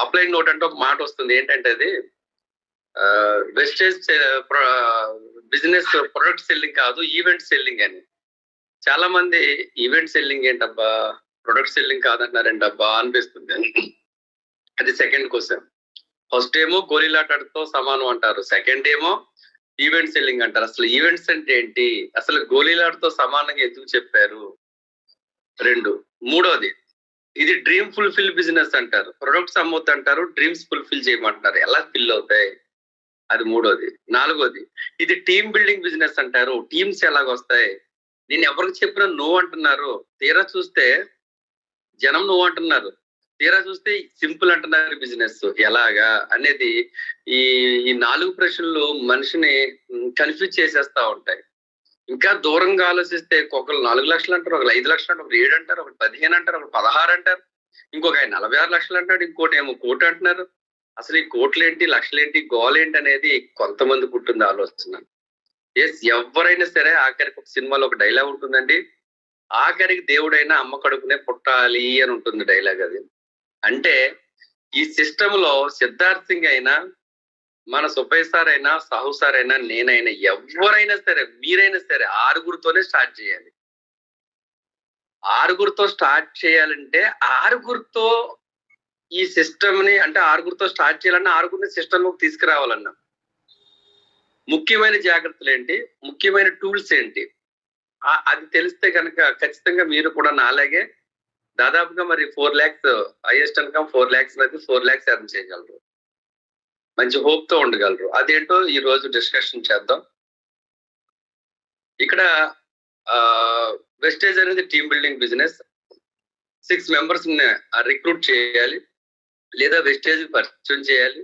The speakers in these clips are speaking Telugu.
అప్లైయింగ్ నోట్ అంటే ఒక మాట వస్తుంది. ఏంటంటే అది వెస్టేజ్ బిజినెస్ ప్రొడక్ట్ సెల్లింగ్ కాదు, ఈవెంట్ సెల్లింగ్ అని. చాలా మంది ఈవెంట్ సెల్లింగ్ ఏంటబ్బా, ప్రొడక్ట్ సెల్లింగ్ కాదంటున్నారేంటబ్బా అనిపిస్తుంది. అది సెకండ్ క్వశ్చన్. ఫస్ట్ ఏమో గోళీలాటతో సమానం అంటారు, సెకండ్ ఏమో ఈవెంట్ సెల్లింగ్ అంటారు. అసలు ఈవెంట్స్ అంటే ఏంటి, అసలు గోళీలాటతో సమానంగా ఎందుకు చెప్పారు? రెండు. మూడోది, ఇది డ్రీమ్ ఫుల్ఫిల్ బిజినెస్ అంటారు, ప్రొడక్ట్స్ అమ్మొద్దు అంటారు, డ్రీమ్స్ ఫుల్ఫిల్ చేయమంటారు. ఎలా ఫిల్ అవుతాయి? అది మూడోది. నాలుగోది, ఇది టీమ్ బిల్డింగ్ బిజినెస్ అంటారు, టీమ్స్ ఎలాగొస్తాయి? నేను ఎవరికి చెప్పినా నువ్వు అంటున్నారు, తీరా చూస్తే జనం నువ్వు అంటున్నారు, తీరా చూస్తే సింపుల్ అంటున్నారు బిజినెస్ ఎలాగా అనేది. ఈ ఈ 4 ప్రశ్నలు మనిషిని కన్ఫ్యూజ్ చేసేస్తా ఉంటాయి. ఇంకా దూరంగా ఆలోచిస్తే ఒకళ్ళు 4 లక్షలు అంటారు, ఒకళ్ళు 5 లక్షలు అంటారు, ఒకరు 7 అంటారు, ఒకరు 15 అంటారు, ఒకరు 16 అంటారు, ఇంకొక ఆయన 46 లక్షలు అంటాడు, ఇంకోటి ఏమో 1 కోటి అంటున్నారు. అసలు ఈ కోట్లేంటి, లక్షలేంటి, గోలేంటి అనేది కొంతమంది పుట్టింది ఆలోచన. ఎస్, ఎవరైనా సరే ఆఖరికి ఒక సినిమాలో ఒక డైలాగ్ ఉంటుందండి, ఆఖరికి దేవుడైనా అమ్మ కడుపునే పుట్టాలి అని ఉంటుంది డైలాగ్. అది అంటే ఈ సిస్టమ్ లో సిద్ధార్థ్ సింగ్ అయినా, మన సుబ్బయ్య సార్ అయినా, సాహు సార్ అయినా, నేనైనా, ఎవరైనా సరే, మీరైనా సరే 6గురితోనే స్టార్ట్ చేయాలి. 6గురితో స్టార్ట్ చేయాలంటే 6గురితో ఈ సిస్టమ్ ని, అంటే 6గురితో స్టార్ట్ చేయాలన్నా 6గురిని సిస్టమ్ లోకి తీసుకురావాలన్నా ముఖ్యమైన జాగ్రత్తలు ఏంటి, ముఖ్యమైన టూల్స్ ఏంటి, అది తెలిస్తే కనుక ఖచ్చితంగా మీరు కూడా నాలాగే దాదాపుగా మరి 4 lakhs హైయెస్ట్ ఇన్కమ్ 4 lakhs అనేది 4 lakhs ఎర్న్ చేయగలరు, మంచి హోప్ తో ఉండగలరు. అదేంటో ఈ రోజు డిస్కషన్ చేద్దాం. ఇక్కడ వెస్టేజ్ అనేది team building business. 6 members recruit చేయాలి, లేదా వెస్టేజ్ పరిచయం చేయాలి,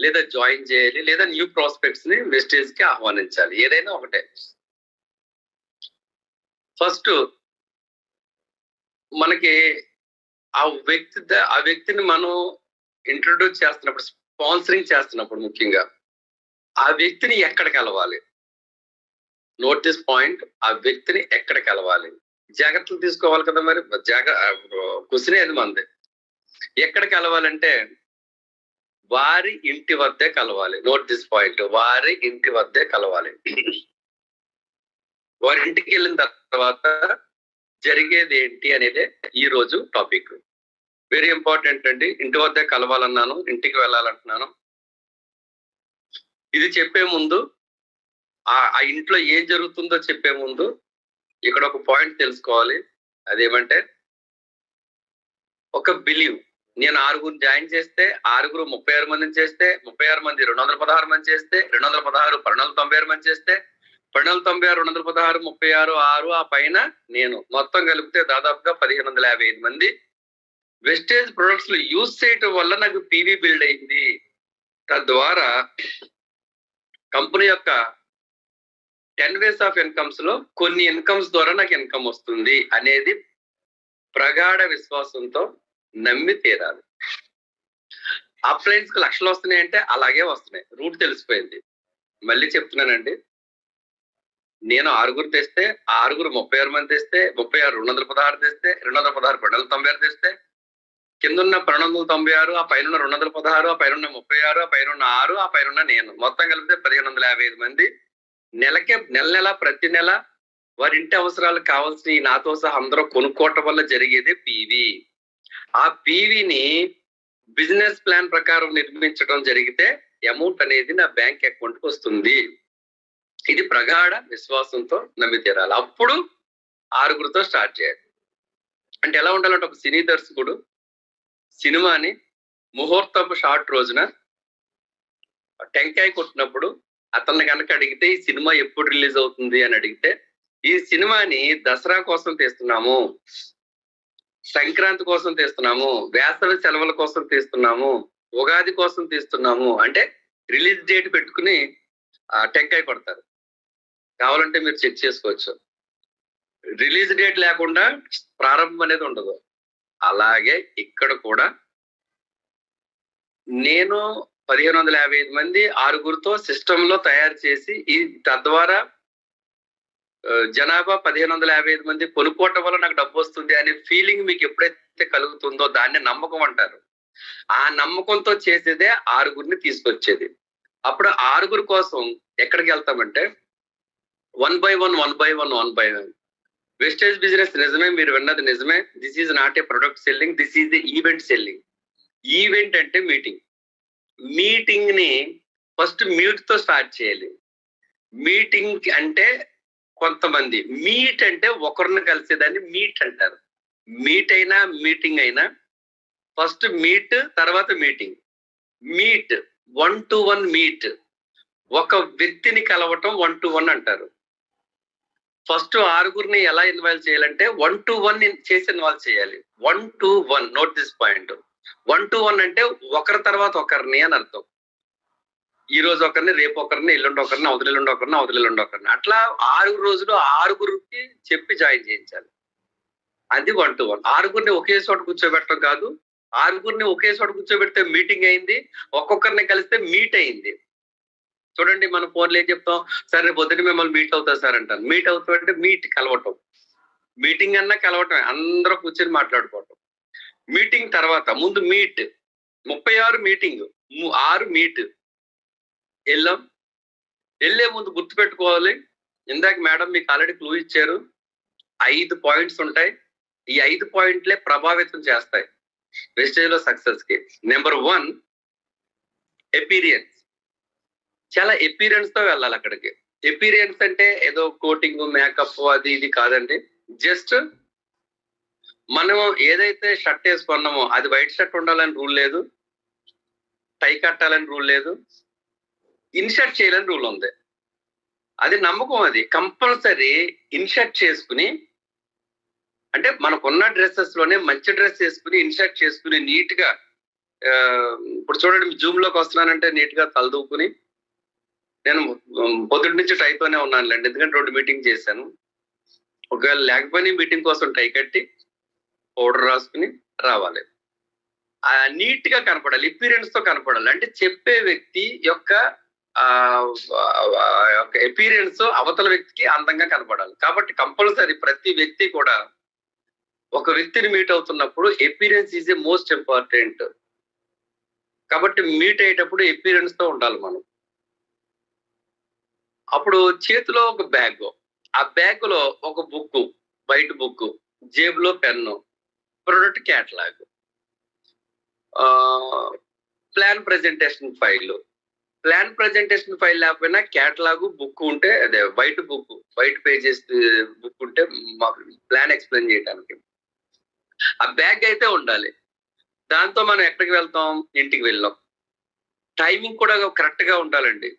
లేదా జాయిన్ చేయాలి, లేదా న్యూ ప్రాస్పెక్ట్స్ ని వెస్టేజ్ కి ఆహ్వానించాలి. ఏదైనా ఒకటే. ఫస్ట్ మనకి ఆ వ్యక్తిని మనం ఇంట్రొడ్యూస్ చేస్తున్నప్పుడు, స్పాన్సరింగ్ చేస్తున్నప్పుడు ముఖ్యంగా ఆ వ్యక్తిని ఎక్కడ కలవాలి, నోట్ దిస్ పాయింట్, ఆ వ్యక్తిని ఎక్కడ కలవాలి, జాగ్రత్తలు తీసుకోవాలి కదా. మరి క్వశ్చనే అది మంది. ఎక్కడ కలవాలంటే వారి ఇంటి వద్దే కలవాలి. నోట్ దిస్ పాయింట్, వారి ఇంటి వద్దే కలవాలి. వారి ఇంటికి వెళ్ళిన తర్వాత జరిగేది ఏంటి అనేది ఈ రోజు టాపిక్. వెరీ ఇంపార్టెంట్ అండి. ఇంటి వద్దే కలవాలన్నాను, ఇంటికి వెళ్ళాలంటున్నాను. ఇది చెప్పే ముందు, ఆ ఇంట్లో ఏం జరుగుతుందో చెప్పే ముందు ఇక్కడ ఒక పాయింట్ తెలుసుకోవాలి. అదేమంటే ఒక బిలీవ్. నేను 6గురిని జాయిన్ చేస్తే 6గురు 36 మందిని చేస్తే, 36 మంది 216 మంది చేస్తే, 216 1296 మంది చేస్తే, 1296 216 36 6 ఆ పైన నేను మొత్తం కలిపితే దాదాపుగా 1555 మంది వెస్టేజ్ ప్రొడక్ట్స్ లో యూజ్ చేయటం వల్ల నాకు పీవీ బిల్డ్ అయింది. తద్వారా కంపెనీ యొక్క 10 ways ఆఫ్ ఇన్కమ్స్ లో కొన్ని ఇన్కమ్స్ ద్వారా నాకు ఇన్కమ్ వస్తుంది అనేది ప్రగాఢ విశ్వాసంతో నమ్మి తీరాలి. అప్లైన్స్ కి లక్షలు వస్తున్నాయి అంటే అలాగే వస్తున్నాయి, రూట్ తెలిసిపోయింది. మళ్ళీ చెప్తున్నానండి, నేను 6గురు తెస్తే, 6గురు 36 మంది తెస్తే, 36 216 తెస్తే, 216 1296 తెస్తే, కింద ఉన్న 1296, ఆ పైన 216, ఆ పైన 36, ఆ పైన 6, ఆ పైన నేను మొత్తం కలిపితే 1555 మంది నెల ప్రతి నెల వారి ఇంటి అవసరాలకు కావాల్సిన ఈ నాతో సహా అందరూ కొనుక్కోవటం వల్ల జరిగేది పీవీ. ఆ పీవీని బిజినెస్ ప్లాన్ ప్రకారం నిర్మించడం జరిగితే అమౌంట్ అనేది నా బ్యాంక్ అకౌంట్ కి వస్తుంది. ఇది ప్రగాఢ విశ్వాసంతో నమ్మి తీరాలి. అప్పుడు 6గురితో స్టార్ట్ చేయాలి. అంటే ఎలా ఉండాలంటే, ఒక సినీ దర్శకుడు సినిమాని ముహూర్తపు షార్ట్ రోజున టెంకాయ కొట్టినప్పుడు అతన్ని కనుక అడిగితే ఈ సినిమా ఎప్పుడు రిలీజ్ అవుతుంది అని అడిగితే, ఈ సినిమాని దసరా కోసం తీస్తున్నాము, సంక్రాంతి కోసం తీస్తున్నాము, వేసవి సెలవుల కోసం తీస్తున్నాము, ఉగాది కోసం తీస్తున్నాము అంటే రిలీజ్ డేట్ పెట్టుకుని టెంకాయ కొడతారు. కావాలంటే మీరు చెక్ చేసుకోవచ్చు. రిలీజ్ డేట్ లేకుండా ప్రారంభం అనేది ఉండదు. అలాగే ఇక్కడ కూడా నేను 1555 మంది 6గురితో సిస్టమ్ లో తయారు చేసి, ఈ తద్వారా జనాభా 1555 మంది కొనుక్కోవటం వల్ల నాకు డబ్బు వస్తుంది అనే ఫీలింగ్ మీకు ఎప్పుడైతే కలుగుతుందో దాన్ని నమ్మకం అంటారు. ఆ నమ్మకంతో చేసేదే 6గురిని తీసుకొచ్చేది. అప్పుడు 6గురు కోసం ఎక్కడికి వెళ్తామంటే 1 by 1, 1 by 1, 1 by 1. Wastage business నిజమే, మీరు విన్నది నిజమే. This is not a product selling, this is the event selling. Event అంటే మీటింగ్. మీటింగ్ ని ఫస్ట్ మ్యూట్ తో స్టార్ట్ చేయాలి. మీటింగ్ అంటే కొంతమంది, మీట్ అంటే ఒకరిని కలిసేదాన్ని మీట్ అంటారు. మీట్ అయినా మీటింగ్ అయినా ఫస్ట్ మీట్, తర్వాత మీటింగ్. మీట్ 1 to 1 మీట్, ఒక వ్యక్తిని కలవటం 1 to 1 అంటారు. ఫస్ట్ 6గురిని ఎలా ఇన్వాల్వ్ చేయాలంటే 1 to 1 చేసి ఇన్వాల్వ్ చేయాలి. 1 to 1, note this point. 1 to 1 అంటే ఒకరి తర్వాత ఒకరిని అని అర్థం. ఈ రోజు ఒకరిని, రేపు ఒకరిని, ఎల్లుండి ఒకరిని, అవతలెల్లుండి ఒకరిని, అవతలెల్లుండి ఒకరిని, అట్లా 6 రోజులు 6గురికి చెప్పి జాయిన్ చేయించాలి. అది 1 to 1. 6గురిని ఒకే చోట కూర్చోబెట్టడం కాదు. 6గురిని ఒకే చోట కూర్చోబెడితే మీటింగ్ అయింది, ఒక్కొక్కరిని కలిస్తే మీట్ అయింది. చూడండి, మనం ఫోన్లో ఏం చెప్తాం, సరే రేపు పొద్దున్న మిమ్మల్ని మీట్ అవుతా సార్ అంటాను. మీట్ అవుతాం అంటే మీట్ కలవటం. మీటింగ్ అన్నా కలవటం, అందరూ కూర్చొని మాట్లాడుకోవటం. మీటింగ్ తర్వాత ముందు మీట్, 36 మీటింగ్, 6 మీట్. వెళ్ళాం. వెళ్ళే ముందు గుర్తుపెట్టుకోవాలి, ఇందాక మేడం మీకు ఆల్రెడీ క్లూ ఇచ్చారు, 5 పాయింట్స్ ఉంటాయి. ఈ 5 పాయింట్లే ప్రభావితం చేస్తాయి వెస్టేజ్ లో సక్సెస్ కి. Number 1, experience. చాలా ఎపీరియన్స్ తో వెళ్ళాలి అక్కడికి. ఎపీరియన్స్ అంటే ఏదో కోటింగ్, మేకప్ అది ఇది కాదండి. జస్ట్ మనం ఏదైతే షర్ట్ వేసుకున్నామో అది వైట్ షర్ట్ ఉండాలని రూల్ లేదు, టై కట్టాలని రూల్ లేదు, ఇన్షర్ట్ చేయాలని రూల్ ఉంది. అది నమ్మకం. అది కంపల్సరీ ఇన్షర్ట్ చేసుకుని, అంటే మనకున్న డ్రెస్సెస్ లోనే మంచి డ్రెస్ వేసుకుని ఇన్షర్ట్ చేసుకుని నీట్ గా, ఇప్పుడు చూడండి జూమ్ లోకి వస్తున్నానంటే నీట్ గా తలదూకుని, నేను పొద్దుటి నుంచి టైతోనే ఉన్నానులేండి, ఎందుకంటే 2 మీటింగ్ చేశాను. ఒకవేళ లేకపోయినా మీటింగ్ కోసం టై కట్టి పౌడర్ రాసుకుని రావాలి. నీట్ గా కనపడాలి, ఎపీరియన్స్ తో కనపడాలి. అంటే చెప్పే వ్యక్తి యొక్క ఎపీరియన్స్ అవతల వ్యక్తికి అందంగా కనపడాలి. కాబట్టి కంపల్సరీ ప్రతి వ్యక్తి కూడా ఒక వ్యక్తిని మీట్ అవుతున్నప్పుడు experience is a most important. కాబట్టి మీట్ అయ్యేటప్పుడు ఎపీరియన్స్ తో ఉండాలి మనం. అప్పుడు చేతిలో ఒక బ్యాగ్, ఆ బ్యాగ్ లో ఒక బుక్, వైట్ బుక్, జేబులో pen, product catalogue, plan presentation file. Plan presentation file లేకపోయినా క్యాటలాగ్ బుక్ ఉంటే, అదే white book, white pages book ఉంటే మాకు ప్లాన్ ఎక్స్ప్లెయిన్ చేయడానికి. ఆ బ్యాగ్ అయితే ఉండాలి. దాంతో మనం ఎక్కడికి వెళ్తాం, ఇంటికి వెళ్ళాం. టైమింగ్ కూడా కరెక్ట్ గా ఉండాలండి.